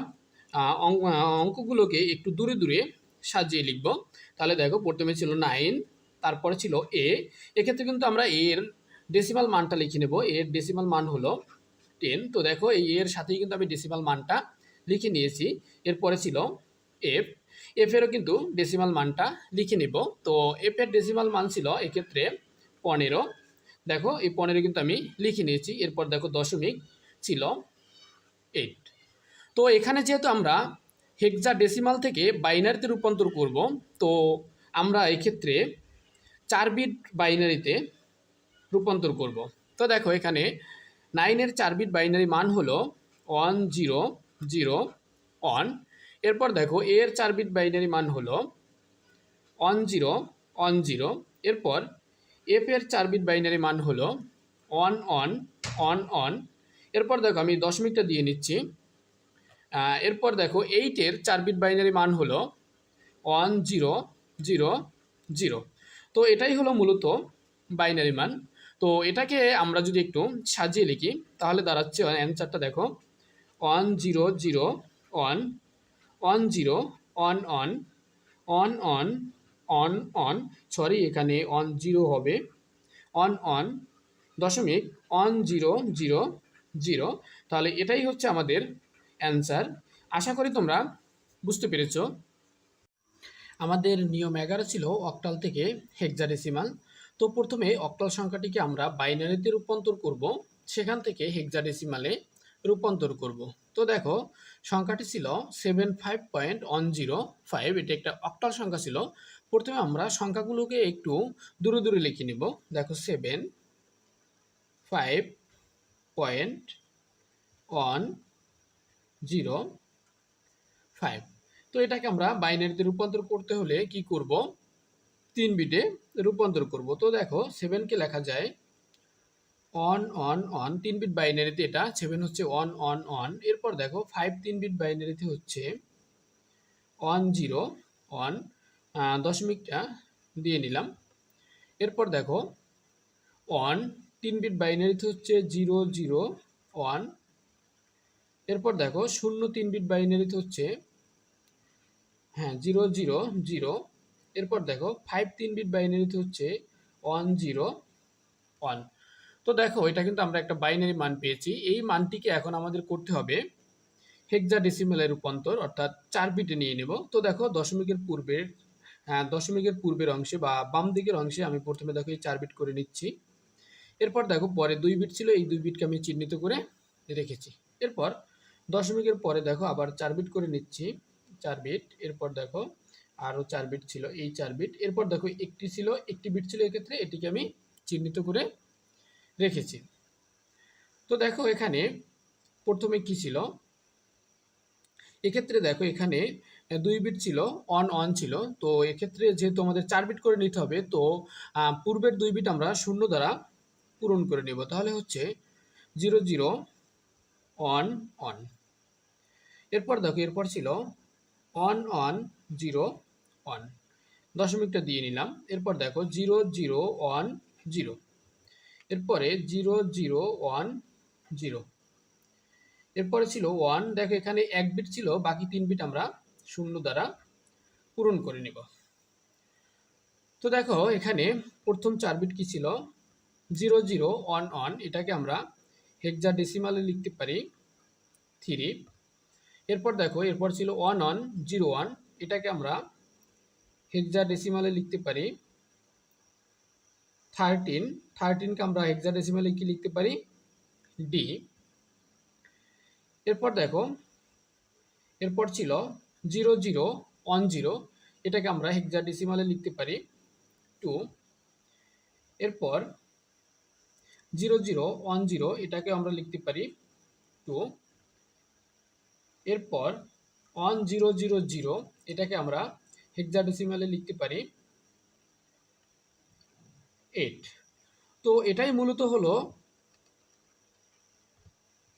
Speaker 1: অঙ্কগুলোকে একটু দূরে দূরে সাজিয়ে লিখব। তাহলে দেখো প্রথমে ছিল 9, তারপরে ছিল এ। এক্ষেত্রে কিন্তু আমরা এর ডেসিমাল মানটা লিখে নেব। এর ডেসিমাল মান হলো 10। তো দেখো এই এর সাথেই কিন্তু আমি ডেসিমাল মানটা লিখে নিয়েছি। এরপরে ছিল এফ, এফেরও কিন্তু ডেসিমাল মানটা লিখে নেব। তো এফ এর ডেসিমাল মান ছিল এক্ষেত্রে 15। দেখো এই 15 কিন্তু আমি লিখে নিয়েছি। এরপর দেখো দশমিক ছিল 8। তো এখানে যেহেতু আমরা হেক্সাডেসিমাল থেকে বাইনারিতে রূপান্তর করব, তো আমরা এক্ষেত্রে 4 বিট বাইনারিতে রূপান্তর করব। তো দেখো এখানে 9 এর 4 বিট বাইনারি মান হলো 1 0 0 1। এরপর দেখো এর 4 বিট বাইনারি মান হলো 1 0 1 0। এরপর এফ এর 4 বিট বাইনারি মান হলো 1 1 1 1। এরপর দেখো আমি দশমিকটা দিয়ে নিচ্ছি। এরপর দেখো 8 এর 4 বিট বাইনারি মান হলো 1 0 0 0। তো এটাই হলো মূলত বাইনারি মান। তো এটাকে আমরা যদি একটু সাজিয়ে লিখি তাহলে দাঁড়াচ্ছে অ্যান্সারটা দেখো 1 0 0 1 1 0 1 1 1 1 অন অন সরি এখানে অন জিরো হবে, অন অন দশমিক অন জিরো জিরো জিরো। তাহলে এটাই হচ্ছে আমাদের অ্যান্সার। আশা করি তোমরা বুঝতে পেরেছো। আমাদের নিয়ম 11 ছিল অক্টাল থেকে হেক্সাডেসিমাল। তো প্রথমে অক্টাল সংখ্যাটিকে আমরা বাইনারিতে রূপান্তর করব, সেখান থেকে হেক্সাডেসিমালে রূপান্তর করব। তো দেখো সংখ্যাটি ছিল 75.105, এটি একটা অক্টাল সংখ্যা ছিল। প্রথমে আমরা সংখ্যাগুলোকে একটু দূরে দূরে লিখে নিব। দেখো 75.105। তো এটাকে আমরা বাইনারিতে রূপান্তর করতে হলে কি করব, 3 বিটে রূপান্তর করব। তো দেখো 7কে লেখা যায় অন অন অন, 3 বিট বাইনারিতে এটা 7 হচ্ছে অন অন অন। এরপর দেখো 5 3 বিট বাইনারিতে হচ্ছে অন জিরো অন, দশমিকটা দিয়ে নিলাম। এরপর দেখো অন 3 বিট বাইনারিতে হচ্ছে 0 0 1। এরপর দেখো 0 3 বিট বাইনারিতে হচ্ছে 0 0 0। এরপর দেখো 5 3 বিট বাইনারিতে হচ্ছে 1 0 1। তো দেখো এটা কিন্তু আমরা একটা বাইনারি মান পেয়েছি। এই মানটিকে এখন আমাদের করতে হবে হেক্সাডেসিমালে রূপান্তর, অর্থাৎ 4 বিটে নিয়ে নেব। তো দেখো দশমিকের পূর্বের অংশে বা বাম দিকের অংশে আমি প্রথমে দেখো এই 4 বিট করে নিচ্ছি। এরপর দেখো পরে 2 বিট ছিল, এই 2 বিটকে আমি চিহ্নিত করে রেখেছি। এরপর দশমিকের পরে দেখো আবার 4 বিট করে নিচ্ছি, 4 বিট। এরপর দেখো আরও 4 বিট ছিল, এই 4 বিট। এরপর দেখো একটি বিট ছিল, এক্ষেত্রে এটিকে আমি চিহ্নিত করে রেখেছি। তো দেখো এখানে প্রথমে কি ছিল, এক্ষেত্রে দেখো এখানে 2 বিট ছিল, অন অন ছিল। তো এক্ষেত্রে যেহেতু আমাদের 4 বিট করে নিতে হবে, তো পূর্বের 2 বিট আমরা 0 দ্বারা পূরণ করে নেব। তাহলে হচ্ছে 0 0 অন অন। এরপর দেখো এরপর ছিল অন অন 0 1, দশমিকটা দিয়ে নিলাম। এরপর দেখো 0 0 1 0। এরপরে 0 0 1 0। এরপরে ছিল 1। দেখো এখানে 1 বিট ছিল, বাকি 3 বিট আমরা 0 দ্বারা পূরণ করে নিব। তো দেখো এখানে প্রথম 4 বিট কি ছিল, 0 0 1 1। এটাকে আমরা হেক্সাডেসিমালে লিখতে পারি 3। এরপর দেখো এরপর ছিল 1 1 0 1। এটাকে আমরা হেক্সাডেসিমালে লিখতে পারি 13। 13কে আমরা হেক্সাডেসিমালে কি লিখতে পারি, ডি। এরপর দেখো এরপর ছিল 0 0 1 0। এটাকে আমরা হেক্সাডেসিমালে লিখতে পারি 2। এরপর 0 0 1 0। এটাকে আমরা লিখতে পারি 2। এরপর 1 0 0 0। এটাকে আমরা হেক্সাডেসিমালে লিখতে পারি 8। তো এটাই মূলত হলো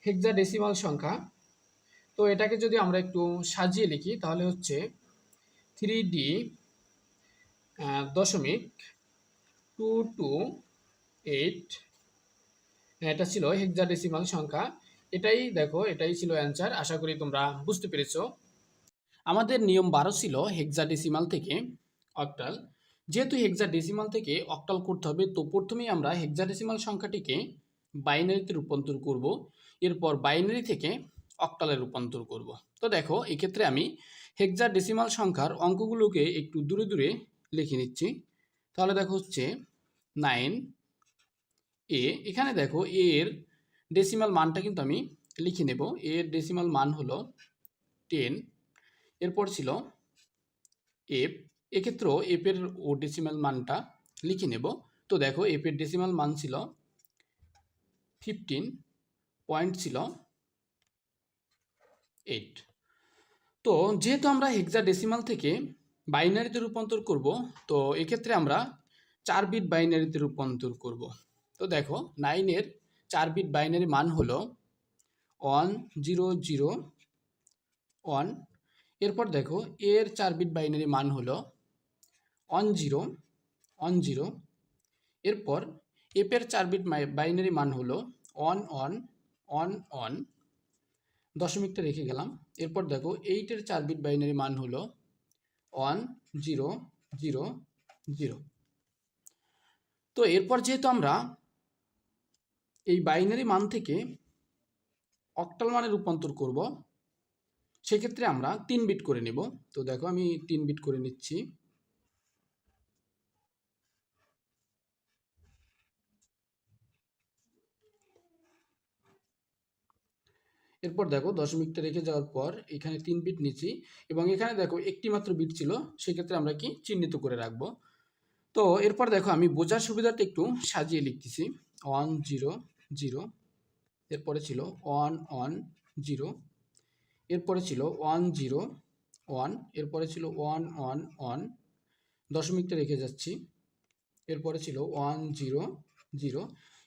Speaker 1: হেক্সাডেসিমাল সংখ্যা। তো এটাকে যদি আমরা একটু সাজিয়ে লিখি তাহলে হচ্ছে 3D দশমিক 228। এটা ছিল হেক্সাডেসিমাল সংখ্যা। এটাই দেখো এটাই ছিল অ্যান্সার। আশা করি তোমরা বুঝতে পেরেছো। আমাদের নিয়ম 12 ছিল হেক্সাডেসিমাল থেকে অক্টাল। যেহেতু হেক্সাডেসিমাল থেকে অক্টাল করতে হবে, তো প্রথমেই আমরা হেক্সাডেসিমাল সংখ্যাটিকে বাইনারিতে রূপান্তর করব, এরপর বাইনারি থেকে অক্টালে রূপান্তর করব। তো দেখো এক্ষেত্রে আমি হেক্সাডেসিমাল সংখ্যার অঙ্কগুলোকে একটু দূরে দূরে লিখে নিচ্ছি। তাহলে দেখো হচ্ছে 9 এ। এখানে দেখো এ এর ডেসিমাল মানটা কিন্তু আমি লিখে নেব। এ এর ডেসিমাল মান হলো 10। এরপর ছিল এফ, এক্ষেত্রেও এফের ও ডেসিমাল মানটা লিখে নেব। তো দেখো এফের ডেসিমাল মান ছিল 15, পয়েন্ট ছিল 8। তো যেহেতু আমরা হেক্সাডেসিমাল থেকে বাইনারিতে রূপান্তর করব, তো এক্ষেত্রে আমরা 4 বিট বাইনারিতে রূপান্তর করব। তো দেখো 9 এর 4 বিট বাইনারি মান হলো 1 0 0 1। এরপর দেখো এর 4 বিট বাইনারি মান হলো 1 0 1 0। এরপর এফের 4 বিট বাইনারি মান হলো 1 1 1 1, দশমিকটা রেখে গেলাম। এরপর দেখো 8 এর 4 বিট বাইনারি মান হলো 1 0 জিরো জিরো। তো এরপর যেহেতু আমরা এই বাইনারি মান থেকে অক্টাল মানে রূপান্তর করব, সেক্ষেত্রে আমরা 3 বিট করে নেব। তো দেখো আমি 3 বিট করে নিচ্ছি। এরপর দেখো দশমিকটা রেখে যাওয়ার পর এখানে 3 বিট নিচ্ছি, এবং এখানে দেখো একটি মাত্র বিট ছিল, সেক্ষেত্রে আমরা কি চিহ্নিত করে রাখবো। তো এরপর দেখো আমি বোঝার সুবিধাটা একটু সাজিয়ে লিখতেছি। 1 0 0, এরপরে ছিল 1 1 0, এরপরে ছিল 1 0 1, এরপরে ছিল 1 1 1, দশমিকটা রেখে যাচ্ছি, এরপরে ছিল 1 0 0,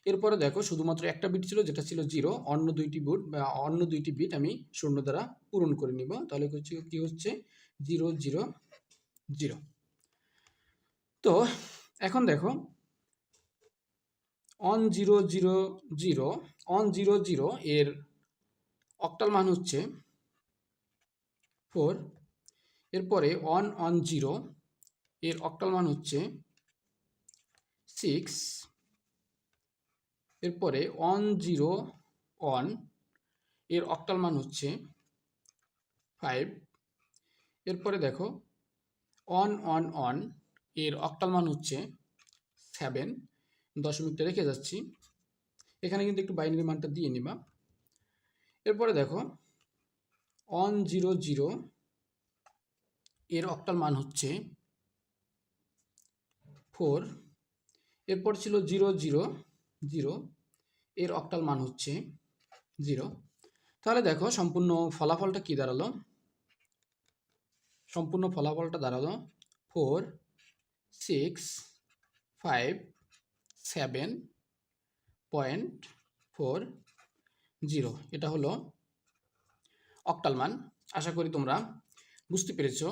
Speaker 1: এরপরে দেখো শুধুমাত্র একটা বিট ছিল যেটা ছিল 0, অন্য দুইটি বিট আমি শূন্য দ্বারা পূরণ করে নিব, তাহলে কি হচ্ছে 0 0 0। তো এখন দেখো 1 0 0 0 1 0 0 এর অক্টাল মান হচ্ছে 4, এরপরে 1 1 0 এর অক্টাল মান হচ্ছে 6, এরপরে 1 0 1 এর অক্টাল মান হচ্ছে 5, এরপরে দেখো 1 1 1 এর অক্টাল মান হচ্ছে 7, দশমিকটা রেখে যাচ্ছি, এখানে কিন্তু একটু বাইনারি মানটা দিয়ে নিবা। এরপরে দেখো 1 0 0 এর অক্টাল মান হচ্ছে 4, এরপর ছিল 0 0 0 এর অক্টাল মান হচ্ছে 0। তাহলে দেখো সম্পূর্ণ ফলাফলটা কি দাঁড়ালো? সম্পূর্ণ ফলাফলটা দাঁড়ালো 4 6 5 7.40। এটা হলো অক্টাল মান। আশা করি তোমরা বুঝতে পেরেছো।